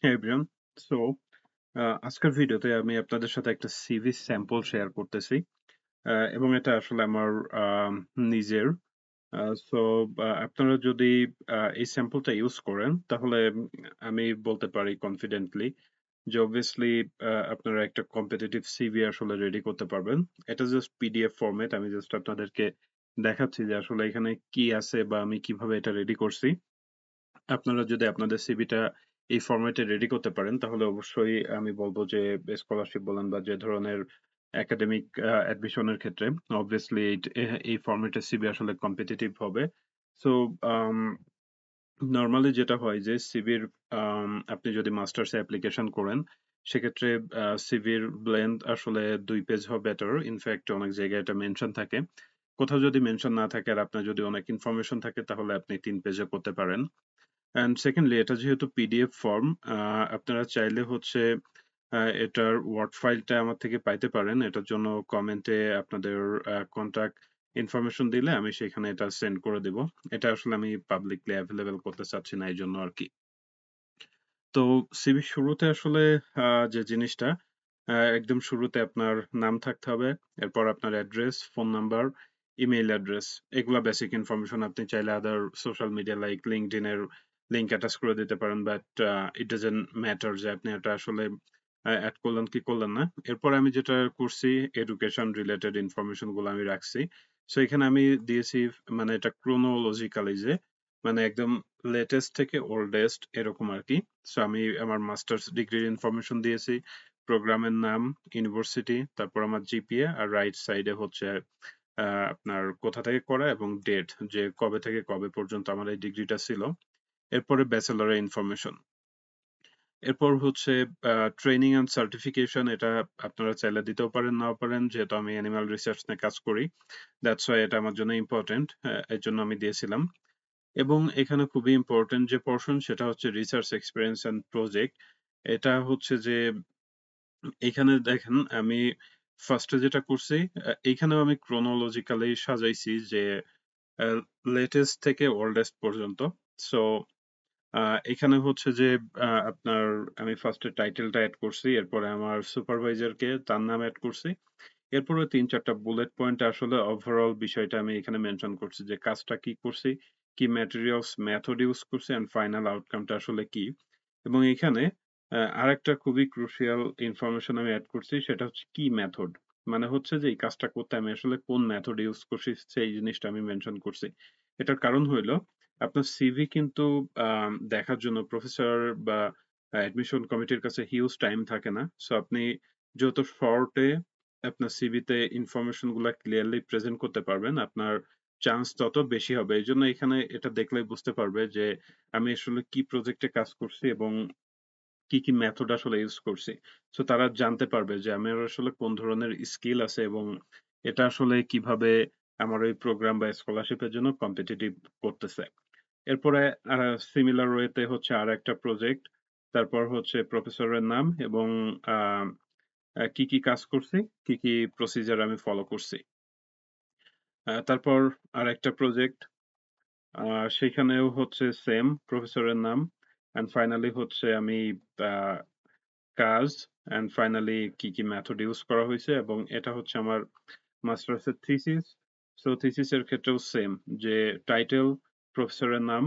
হ্যাঁ everyone. So আজকের ভিডিওতে আমি আপনাদের সাথে একটা সিভি স্যাম্পল শেয়ার করতেছি এবং এটা আসলে আমার নিজের। সো আপনারা যদি এই স্যাম্পলটা ইউজ করেন তাহলে আমি বলতে পারি কনফিডেন্টলি যে অবভিয়াসলি আপনারা একটা কম্পিটিটিভ সিভি আসলে রেডি করতে পারবেন। এটা জাস্ট পিডিএফ ফরম্যাট। আমি জাস্ট আপনাদেরকে দেখাচ্ছি যে আসলে এখানে কি আছে বা আমি কিভাবে এটা রেডি করছি। আপনারা যদি আপনাদের সিভিটা এই ফরম্যাটে রেডি করতে পারেন তাহলে অবশ্যই আমি বলবো যে স্কলারশিপ বলেন বা যে ধরনের একাডেমিক অ্যাডমিশনের ক্ষেত্রে অবভিয়াসলি এই ফরম্যাটের সিভি আসলে কম্পিটিটিভ হবে। সো নরমালি যেটা হয় যে সিভির আপনি যদি মাস্টার্স অ্যাপ্লিকেশন করেন সেক্ষেত্রে সিভির লেন্থ আসলে 2 পেজ হওয়া বেটার। ইনফ্যাক্ট অনেক জায়গায় এটা মেনশন থাকে। কোথাও যদি মেনশন না থাকে আর আপনার যদি অনেক ইনফরমেশন থাকে তাহলে আপনি 3 পেজে করতে পারেন। অ্যান্ড সেকেন্ডলি এটা যেহেতু পিডিএফ ফর্ম, আপনারা চাইলে হচ্ছে এটার ওয়ার্ড ফাইলটা আমার থেকে পাইতে পারেন। এটার জন্য কমেন্টে আপনাদের কন্টাক্ট ইনফরমেশন দিলে আমি সেখানে এটা সেন্ড করে দিব। এটা আসলে আমি পাবলিকলি অ্যাভেলেবেল করতে চাচ্ছি না এই জন্য আর কি। তো সিভির শুরুতে আসলে যে জিনিসটা একদম শুরুতে আপনার নাম থাকতে হবে। এরপর আপনার address, phone number, email address, এগুলা বেসিক ইনফরমেশন। আপনি চাইলে আদার সোশ্যাল মিডিয়া লাইক লিঙ্কডইন এর লিংক অ্যাটাচ করে দিতে পারেন, বাট ইট ডাজন্ট ম্যাটার যে আপনি এটা আসলে অ্যাড করলেন কি করলেন না। এরপর আমি যেটা করছি এডুকেশন রিলেটেড ইনফরমেশন গুলো আমি রাখছি। সো এখানে আমি দিয়েছি মানে এটা ক্রোনোলজিক্যালি যে মানে একদম লেটেস্ট থেকে ওল্ডেস্ট এরকম আরকি। সো আমি আমার মাস্টার্স ডিগ্রির ইনফরমেশন দিয়েছি, প্রোগ্রামের নাম, ইউনিভার্সিটি, তারপর আমার জিপিএ আর রাইট সাইডে হচ্ছে আপনার কোথা থেকে করা এবং ডেট যে কবে থেকে কবে পর্যন্ত আমার এই ডিগ্রিটা ছিল। এরপরে ব্যাচেলরের ইনফরমেশন। এরপর হচ্ছে ট্রেনিং অ্যান্ড সার্টিফিকেশন। এটা আপনারা চাইলে দিতেও পারেন নাও পারেন। যেহেতু আমি অ্যানিমাল রিসার্চ নিয়ে কাজ করি, দ্যাটস ওয়াই এটা আমার জন্য ইম্পর্টেন্ট। এর জন্য আমি দিয়েছিলাম। এবং এখানে খুবই ইম্পর্টেন্ট যে পোরশন সেটা হচ্ছে রিসার্চ এক্সপেরিয়েন্স অ্যান্ড প্রজেক্ট। এটা হচ্ছে যে এখানে দেখেন আমি ফার্স্টে যেটা করছি এইখানেও আমি ক্রোনোলজিক্যালি সাজাইছি যে লেটেস্ট থেকে ওল্ডেস্ট পর্যন্ত। সো এখানে হচ্ছে যে আপনার আমি ফার্স্টে টাইটেলটা এড করছি, এরপরে আমার সুপারভাইজারকে তার নাম এড করছি, এরপরে ৩-৪টা বুলেট পয়েন্ট আসলে ওভারঅল বিষয়টা আমি এখানে মেনশন করছি যে কাজটা কি করছি, কি ম্যাটেরিয়ালস মেথড ইউজ করছি অ্যান্ড ফাইনাল আউটকামটা আসলে কি। এবং এখানে আরেকটা খুবই ক্রুশিয়াল ইনফরমেশন আমি এড করছি, সেটা হচ্ছে কি মেথড। মানে হচ্ছে যে এই কাজটা করতে আমি আসলে কোন মেথড ইউজ করছি সেই জিনিসটা আমি মেনশন করছি। এটার কারণ হইলো আপনার সিভি কিন্তু দেখার জন্য প্রফেসর বা অ্যাডমিশন কমিটির কাছে হিউজ টাইম থাকে না। সো আপনি যত শর্টে আপনার সিভিতে ইনফরমেশন গুলা ক্লিয়ারলি প্রেজেন্ট করতে পারবেন, আপনার চান্স তত বেশি হবে। এইজন্য এখানে এটা দেখলেই বুঝতে পারবে যে আমি আসলে কি প্রজেক্টে কাজ করছি এবং কি মেথড আসলে ইউজ করছি। সো তারা জানতে পারবে যে আমার আসলে কোন ধরনের স্কিল আছে এবং এটা আসলে কিভাবে আমার ওই প্রোগ্রাম বা স্কলারশিপের জন্য কম্পিটিটিভ করতেছে। এরপরে সিমিলার ওয়েতে হচ্ছে আরেকটা প্রজেক্ট, তারপর হচ্ছে প্রফেসরের নাম এবং আ আ কি কাজ করছি, কি প্রসিজার আমি ফলো করছি। তারপর আরেকটা প্রজেক্ট, সেখানেও হচ্ছে সেম প্রফেসরের নাম অ্যান্ড ফাইনালি হচ্ছে আমি আ কাজ অ্যান্ড ফাইনালি কি মেথড ইউজ করা হয়েছে এবং এটা হচ্ছে আমার মাস্টার্সের থিসিস। সো থিসিসের ক্ষেত্রেও সেম যে টাইটেল, প্রফেসরের নাম,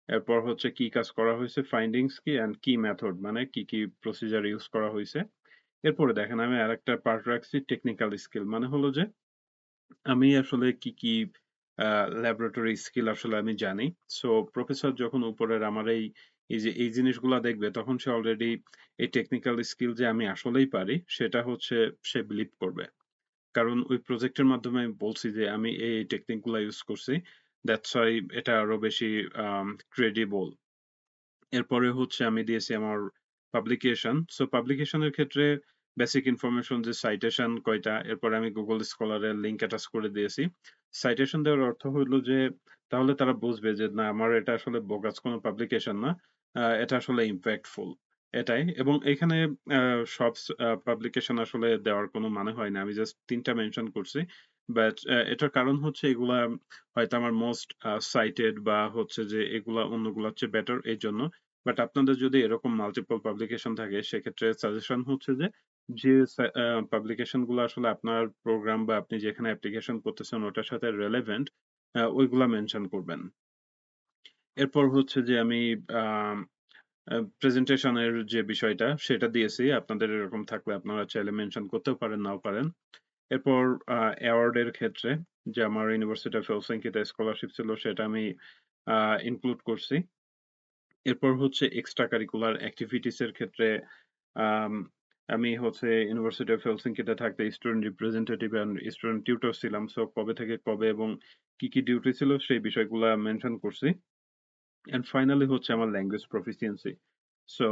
এরপর হচ্ছে কি কাজ করা হয়েছে, ফাইন্ডিংস কি অ্যান্ড কি মেথড মানে কি প্রসিজার ইউজ করা হয়েছে। এরপরে দেখেন আমি আরেকটা পার্ট রাখছি টেকনিক্যাল স্কিল। মানে হলো যে আমি আসলে কি ল্যাবরেটরি স্কিল আসলে আমি জানি। সো প্রফেসর যখন উপরের আমার এই যে এই জিনিসগুলা দেখবে তখন সে অলরেডি এই টেকনিক্যাল স্কিল যে আমি আসলেই পারি সেটা হচ্ছে সে বিলিভ করবে। কারণ ওই প্রজেক্টের মাধ্যমে আমি বলছি যে আমি এই টেকনিক গুলা ইউজ করছি। দ্যাটস ওয়াই এটা আরো বেশি ক্রেডিবল। এরপরে হচ্ছে আমি দিয়েছি আমার পাবলিকেশন। সো পাবলিকেশনের ক্ষেত্রে বেসিক ইনফরমেশন যে সাইটেশন কয়টা, এরপরে আমি গুগল স্কলারের লিংক অ্যাটাচ করে দিয়েছি। সাইটেশন দেওয়ার অর্থ হইলো যে তাহলে তারা বুঝবে যে না আমার এটা আসলে বোগাস কোনো পাবলিকেশন না। এটা আসলে ইমপ্যাক্টফুল। এটাই। এবং এখানে সব পাবলিকেশন আসলে দেওয়ার কোনো মানে হয় না। আমি জাস্ট ৩ টা মেনশন করছি। বাট এটার কারণ হচ্ছে এগুলা হয়তো আমার মোস্ট সাইটেড বা হচ্ছে যে এগুলা অন্যগুলার চেয়ে বেটার এইজন্য। বাট আপনাদের যদি এরকম মাল্টিপল পাবলিকেশন থাকে সেক্ষেত্রে সাজেশন হচ্ছে যে যে পাবলিকেশন গুলো আসলে আপনার প্রোগ্রাম বা আপনি যেখানে অ্যাপ্লিকেশন করতেছেন ওটার সাথে রেলেভেন্ট ওইগুলা মেনশন করবেন। এরপর হচ্ছে যে আমি প্রেজেন্টেশনের যে বিষয়টা সেটা দিয়েছি। আপনাদের এরকম থাকলে আপনারা চাইলে মেনশন করতেও পারেন, নাও পারেন। এরপর অ্যাওয়ার্ডের ক্ষেত্রে যে আমার ইউনিভার্সিটি অফ হেলসিংকিতে স্কলারশিপ ছিল সেটা আমি ইনক্লুড করছি। এরপর হচ্ছে এক্সট্রা কারিকুলার অ্যাক্টিভিটিস এর ক্ষেত্রে আম আমি হচ্ছে ইউনিভার্সিটি অফ হেলসিংকিতে থাকতে student representative and student tutor ছিলাম। সো কবে থেকে কবে এবং কি ডিউটি ছিল সেই বিষয়গুলা মেনশন করছি। অ্যান্ড ফাইনালি হচ্ছে আমার ল্যাঙ্গুয়েজ প্রফিসিয়েন্সি। সো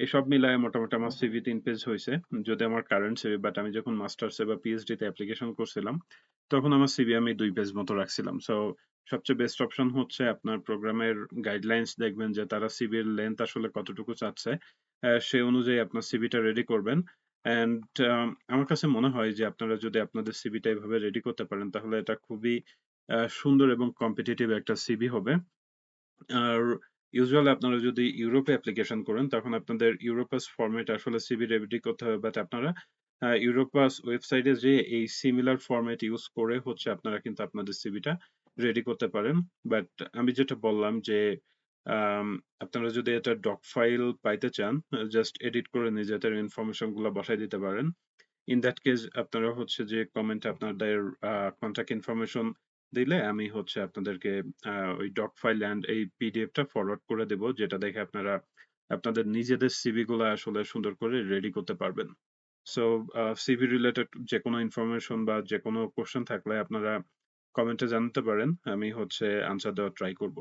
এসব মিলায় মোটামুটি আমার সিভি ৩ পেজ হইছে। যদি আমার কারেন্ট সিভি, বাট আমি যখন মাস্টার্সে বা পিএইচডি তে অ্যাপ্লিকেশন করছিলাম তখন আমার সিভি আমি ২ পেজ মতো রাখছিলাম। সো সবচেয়ে বেস্ট অপশন হচ্ছে আপনার প্রোগ্রামের গাইডলাইনস দেখবেন যে তারা সিভির লেন্থ আসলে কতটুকু চাচ্ছে। সে অনুযায়ী আপনার সিভিটা রেডি করবেন। অ্যান্ড আমার কাছে মনে হয় যে আপনারা যদি আপনাদের সিভিটা এভাবে রেডি করতে পারেন তাহলে এটা খুবই সুন্দর এবং কম্পিটিটিভ একটা সিভি হবে। আর ইউজুয়ালি আপনারা যদি ইউরোপে অ্যাপ্লিকেশন করেন তখন আপনাদের ইউরোপাস ফরম্যাট আসলে সিভি রেডি করতে হবে, বাট আপনারা ইউরোপাস ওয়েবসাইটে যে এই সিমিলার ফরম্যাট ইউজ করে হচ্ছে আপনারা কিন্তু আপনাদের সিভিটা রেডি করতে পারেন। বাট আমি যেটা বললাম যে আম, আপনারা যদি এটা ডক ফাইল পাইতে চান জাস্ট এডিট করে নিজেদের ইনফরমেশন গুলো বসাই দিতে পারেন। ইন দ্যাট কেস আপনারা হচ্ছে যে কমেন্টে আপনাদের কন্টাক্ট ইনফরমেশন দিলে আমি হচ্ছে আপনাদেরকে ওই ডক ফাইল অ্যান্ড এই পিডিএফটা ফরওয়ার্ড করে দেব, যেটা দেখে আপনারা আপনাদের নিজেদের সিভি গুলা আসলে সুন্দর করে রেডি করতে পারবেন। সো সিভি রিলেটেড যে কোনো ইনফরমেশন বা যে কোনো কোশ্চেন থাকলে আপনারা কমেন্টে জানাতে পারেন, আমি হচ্ছে আনসার দেওয়ার ট্রাই করব।